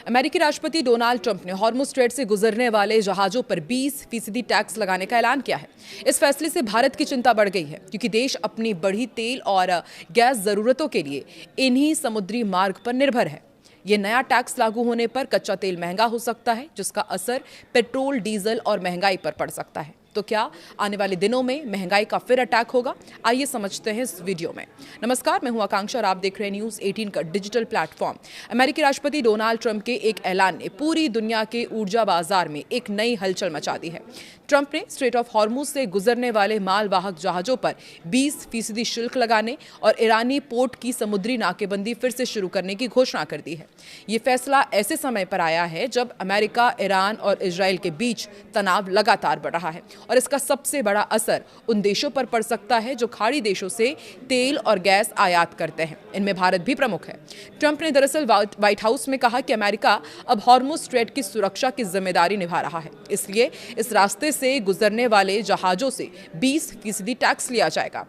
अमेरिकी राष्ट्रपति Donald Trump ने हॉर्मुज़ स्ट्रेट से गुजरने वाले जहाजों पर 20% टैक्स लगाने का ऐलान किया है। इस फैसले से भारत की चिंता बढ़ गई है क्योंकि देश अपनी बढ़ी तेल और गैस जरूरतों के लिए इन्हीं समुद्री मार्ग पर निर्भर है। ये नया टैक्स लागू होने पर कच्चा तेल महंगा हो सकता है, जिसका असर पेट्रोल, डीजल और महंगाई पर पड़ सकता है। तो क्या आने वाले दिनों में महंगाई का फिर अटैक होगा? आइए समझते हैं इस वीडियो में। नमस्कार, मैं हूं आकांक्षा और आप देख रहे हैं न्यूज़ 18 का डिजिटल प्लेटफॉर्म। अमेरिकी राष्ट्रपति डोनाल्ड ट्रंप के एक ऐलान ने पूरी दुनिया के ऊर्जा बाजार में एक नई हलचल मचा दी है। ट्रंप ने स्ट्रेट ऑफ हॉर्मुज़ से गुजरने वाले मालवाहक जहाजों पर 20% शुल्क लगाने और ईरानी पोर्ट की समुद्री नाकेबंदी फिर से शुरू करने की घोषणा कर दी है। ये फैसला ऐसे समय पर आया है जब अमेरिका, ईरान और इजराइल के बीच तनाव लगातार बढ़ रहा है और इसका सबसे बड़ा असर उन देशों पर पड़ सकता है जो खाड़ी देशों से तेल और गैस आयात करते हैं। इनमें भारत भी प्रमुख है। ट्रंप ने दरअसल व्हाइट हाउस में कहा कि अमेरिका अब हॉर्मुज़ स्ट्रेट की सुरक्षा की जिम्मेदारी निभा रहा है, इसलिए इस रास्ते से गुजरने वाले जहाजों से 20% टैक्स लिया जाएगा।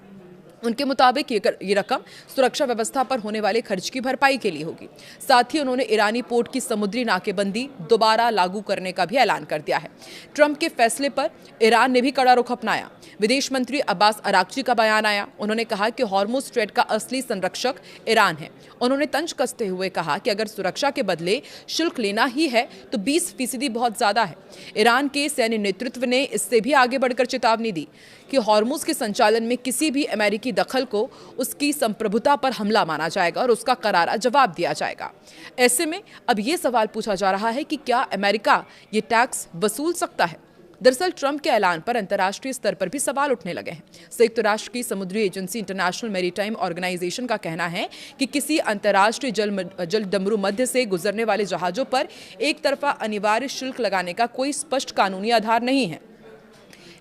उनके मुताबिक ये रकम सुरक्षा व्यवस्था पर होने वाले खर्च की भरपाई के लिए होगी। साथ ही उन्होंने ईरानी पोर्ट की समुद्री नाकेबंदी दोबारा लागू करने का भी ऐलान कर दिया है। ट्रंप के फैसले पर ईरान ने भी कड़ा रुख अपनाया। विदेश मंत्री अब्बास अराक्ची का बयान आया। उन्होंने कहा कि हॉर्मुज़ स्ट्रेट का असली संरक्षक ईरान है। उन्होंने तंज कसते हुए कहा कि अगर सुरक्षा के बदले शुल्क लेना ही है तो 20% बहुत ज्यादा है। ईरान के सैन्य नेतृत्व ने इससे भी आगे बढ़कर चेतावनी दी कि हॉर्मुज़ के संचालन में किसी भी अमेरिकी दखल को उसकी संप्रभुता पर हमला माना जाएगा और उसका करारा जवाब दिया जाएगा। ऐसे में अब ये सवाल पूछा जा रहा है कि क्या अमेरिका ये टैक्स वसूल सकता है? दरअसल ट्रंप के ऐलान पर अंतर्राष्ट्रीय स्तर पर भी सवाल उठने लगे हैं। संयुक्त राष्ट्र की समुद्री एजेंसी इंटरनेशनल मैरीटाइम ऑर्गेनाइजेशन का कहना है कि किसी अंतर्राष्ट्रीय जल डमरू मध्य से गुजरने वाले जहाजों पर एक तरफा अनिवार्य शुल्क लगाने का कोई स्पष्ट कानूनी आधार नहीं है।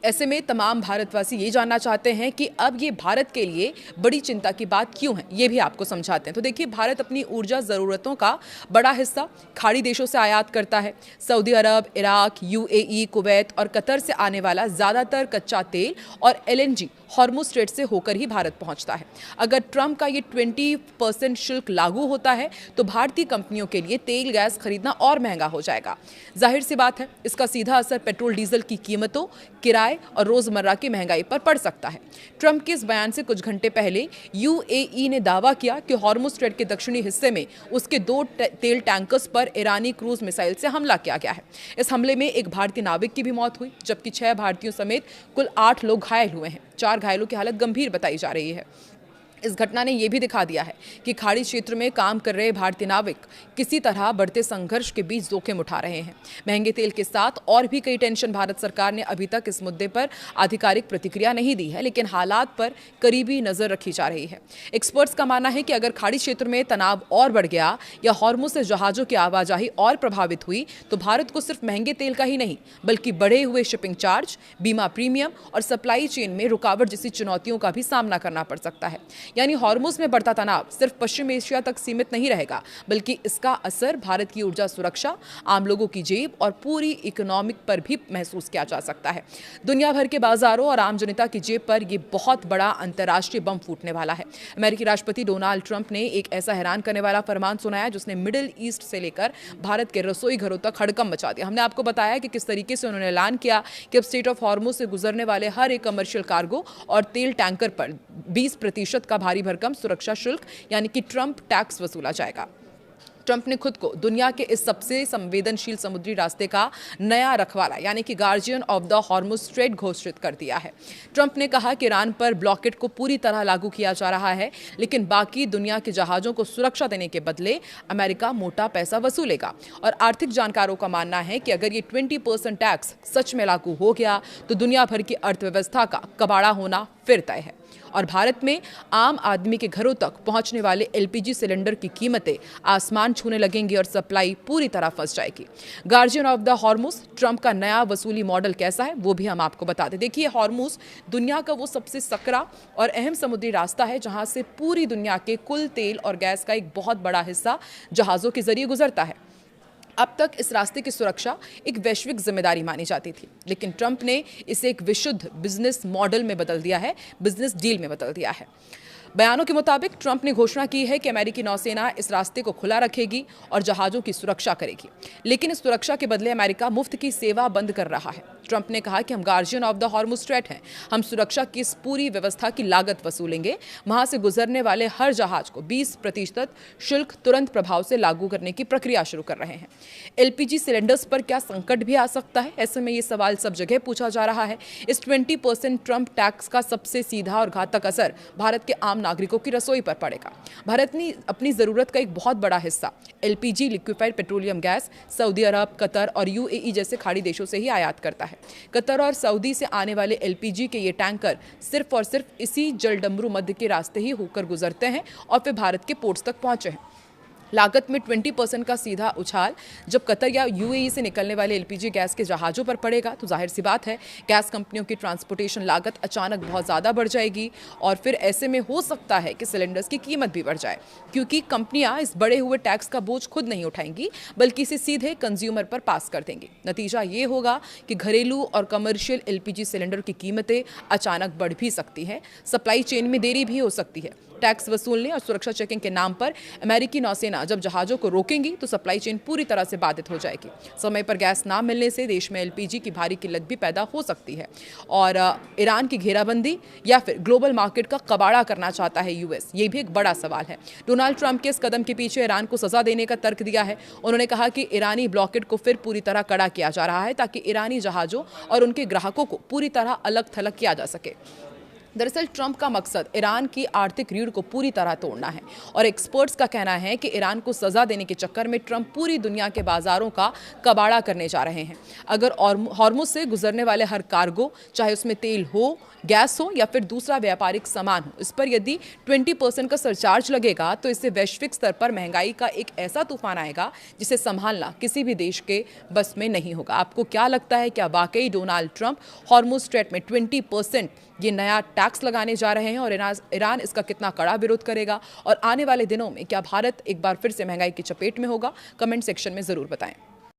ऐसे में तमाम भारतवासी ये जानना चाहते हैं कि अब ये भारत के लिए बड़ी चिंता की बात क्यों है, ये भी आपको समझाते हैं। तो देखिए, भारत अपनी ऊर्जा ज़रूरतों का बड़ा हिस्सा खाड़ी देशों से आयात करता है। सऊदी अरब, इराक, यूएई, कुवैत और कतर से आने वाला ज़्यादातर कच्चा तेल और एलएनजी हॉर्मुज़ स्ट्रेट से होकर ही भारत पहुंचता है। अगर ट्रंप का ये 20% शुल्क लागू होता है तो भारतीय कंपनियों के लिए तेल गैस खरीदना और महंगा हो जाएगा। जाहिर सी बात है, इसका सीधा असर पेट्रोल डीजल की कीमतों, किराए और रोजमर्रा की महंगाई पर पड़ सकता है। ट्रंप के इस बयान से कुछ घंटे पहले यूएई ने दावा किया कि हॉर्मुज़ स्ट्रेट के दक्षिणी हिस्से में उसके 2 तेल टैंकर्स पर ईरानी क्रूज मिसाइल से हमला किया गया है। इस हमले में एक भारतीय नाविक की भी मौत हुई, जबकि 6 भारतीयों समेत कुल 8 लोग घायल हुए हैं। 4 घायलों की हालत गंभीर बताई जा रही है। इस घटना ने यह भी दिखा दिया है कि खाड़ी क्षेत्र में काम कर रहे भारतीय नाविक किसी तरह बढ़ते संघर्ष के बीच जोखिम उठा रहे हैं। महंगे तेल के साथ और भी कई टेंशन। भारत सरकार ने अभी तक इस मुद्दे पर आधिकारिक प्रतिक्रिया नहीं दी है, लेकिन हालात पर करीबी नजर रखी जा रही है। एक्सपर्ट्स का मानना है कि अगर खाड़ी क्षेत्र में तनाव और बढ़ गया या हॉर्मुज़ से जहाजों की आवाजाही और प्रभावित हुई तो भारत को सिर्फ महंगे तेल का ही नहीं बल्कि बढ़े हुए शिपिंग चार्ज, बीमा प्रीमियम और सप्लाई चेन में रुकावट जैसी चुनौतियों का भी सामना करना पड़ सकता है। यानी हॉर्मुज़ में बढ़ता तनाव सिर्फ पश्चिम एशिया तक सीमित नहीं रहेगा, बल्कि इसका असर भारत की ऊर्जा सुरक्षा, आम लोगों की जेब और पूरी इकोनॉमिक पर भी महसूस किया जा सकता है। दुनिया भर के बाजारों और आम जनता की जेब पर यह बहुत बड़ा अंतर्राष्ट्रीय बम फूटने वाला है। अमेरिकी राष्ट्रपति डोनाल्ड ट्रंप ने एक ऐसा हैरान करने वाला फरमान सुनाया जिसने मिडिल ईस्ट से लेकर भारत के रसोई घरों तक हड़कंप मचा दिया। हमने आपको बताया कि किस तरीके से उन्होंने ऐलान किया कि अब स्ट्रेट ऑफ हॉर्मुज़ से गुजरने वाले हर एक कमर्शियल कार्गो और तेल टैंकर पर 20% का भारी भरकम सुरक्षा शुल्क यानी कि ट्रंप टैक्स वसूला जाएगा। ट्रंप ने खुद को दुनिया के इस सबसे संवेदनशील समुद्री रास्ते का नया रखवाला यानी कि guardian of the Hormuz straight घोषित कर दिया है। ट्रंप ने कहा कि ईरान पर ब्लॉकेड को पूरी तरह लागू किया जा रहा है, लेकिन बाकी दुनिया के जहाज़ों को सुरक्षा देने के बदले अमेरिका मोटा पैसा वसूलेगा। और आर्थिक जानकारों का मानना है कि अगर ये 20% टैक्स सच में लागू हो गया तो दुनिया भर की अर्थव्यवस्था का कबाड़ा होना फिर तय है और भारत में आम आदमी के घरों तक पहुंचने वाले एलपीजी सिलेंडर की कीमतें आसमान छूने लगेंगी और सप्लाई पूरी तरह फंस जाएगी। Guardian of the Hormuz Trump का नया वसूली मॉडल कैसा है वो भी हम आपको बताते। देखिए, हॉर्मुज़ दुनिया का वो सबसे सकरा और अहम समुद्री रास्ता है जहां से पूरी दुनिया के कुल तेल और गैस का एक बहुत बड़ा हिस्सा जहाज़ों के जरिए गुजरता है। अब तक इस रास्ते की सुरक्षा एक वैश्विक जिम्मेदारी मानी जाती थी, लेकिन ट्रंप ने इसे एक विशुद्ध बिजनेस मॉडल में बदल दिया है, बिजनेस डील में बदल दिया है। बयानों के मुताबिक ट्रंप ने घोषणा की है कि अमेरिकी नौसेना इस रास्ते को खुला रखेगी और जहाजों की सुरक्षा करेगी, लेकिन इस सुरक्षा के बदले अमेरिका मुफ्त की सेवा बंद कर रहा है। ट्रंप ने कहा कि हम guardian of the Hormuz strait हैं, हम सुरक्षा की इस पूरी व्यवस्था की लागत वसूलेंगे। वहां से गुजरने वाले हर जहाज को 20% शुल्क तुरंत प्रभाव से लागू करने की प्रक्रिया शुरू कर रहे हैं। एलपीजी सिलेंडर्स पर क्या संकट भी आ सकता है? ऐसे में ये सवाल सब जगह पूछा जा रहा है। इस 20% ट्रंप टैक्स का सबसे सीधा और घातक असर भारत के आम नागरिकों की रसोई पर पड़ेगा। भारत ने अपनी जरूरत का एक बहुत बड़ा हिस्सा LPG liquefied petroleum gas Saudi Arab, Qatar और यूएई जैसे खाड़ी देशों से ही आयात करता है। कतर और सऊदी से आने वाले एलपीजी के ये टैंकर सिर्फ और सिर्फ इसी जलडमरू मध्य के रास्ते ही होकर गुजरते हैं और फिर भारत के पोर्ट्स तक पहुंचे हैं। लागत में 20% का सीधा उछाल जब कतर या यूएई से निकलने वाले एलपीजी गैस के जहाज़ों पर पड़ेगा तो जाहिर सी बात है गैस कंपनियों की ट्रांसपोर्टेशन लागत अचानक बहुत ज़्यादा बढ़ जाएगी और फिर ऐसे में हो सकता है कि सिलेंडर्स की कीमत भी बढ़ जाए, क्योंकि कंपनियां इस बढ़े हुए टैक्स का बोझ खुद नहीं उठाएंगी बल्कि इसे सीधे कंज्यूमर पर पास कर देंगी। नतीजा ये होगा कि घरेलू और कमर्शियल एलपीजी सिलेंडर की कीमतें अचानक बढ़ भी सकती हैं, सप्लाई चेन में देरी भी हो सकती है। टैक्स वसूलने और सुरक्षा चेकिंग के नाम पर अमेरिकी नौसेना जब जहाज़ों को रोकेंगी तो सप्लाई चेन पूरी तरह से बाधित हो जाएगी। समय पर गैस ना मिलने से देश में एलपीजी की भारी किल्लत भी पैदा हो सकती है और ईरान की घेराबंदी या फिर ग्लोबल मार्केट का कबाड़ा करना चाहता है यूएस, ये भी एक बड़ा सवाल है। डोनाल्ड ट्रंप के इस कदम के पीछे ईरान को सजा देने का तर्क दिया है। उन्होंने कहा कि ईरानी ब्लॉकेट को फिर पूरी तरह कड़ा किया जा रहा है ताकि ईरानी जहाज़ों और उनके ग्राहकों को पूरी तरह अलग थलग किया जा सके। दरअसल ट्रंप का मकसद ईरान की आर्थिक रीढ़ को पूरी तरह तोड़ना है और एक्सपर्ट्स का कहना है कि ईरान को सजा देने के चक्कर में ट्रंप पूरी दुनिया के बाजारों का कबाड़ा करने जा रहे हैं। अगर हॉर्मुज से गुजरने वाले हर कार्गो, चाहे उसमें तेल हो, गैस हो या फिर दूसरा व्यापारिक सामान हो, इस पर यदि 20% का सरचार्ज लगेगा तो इससे वैश्विक स्तर पर महंगाई का एक ऐसा तूफान आएगा जिसे संभालना किसी भी देश के बस में नहीं होगा। आपको क्या लगता है, क्या वाकई डोनाल्ड ट्रंप हॉर्मुज स्ट्रेट में 20% ये नया टैक्स लगाने जा रहे हैं और ईरान इसका कितना कड़ा विरोध करेगा? और आने वाले दिनों में क्या भारत एक बार फिर से महंगाई की चपेट में होगा? कमेंट सेक्शन में ज़रूर बताएं।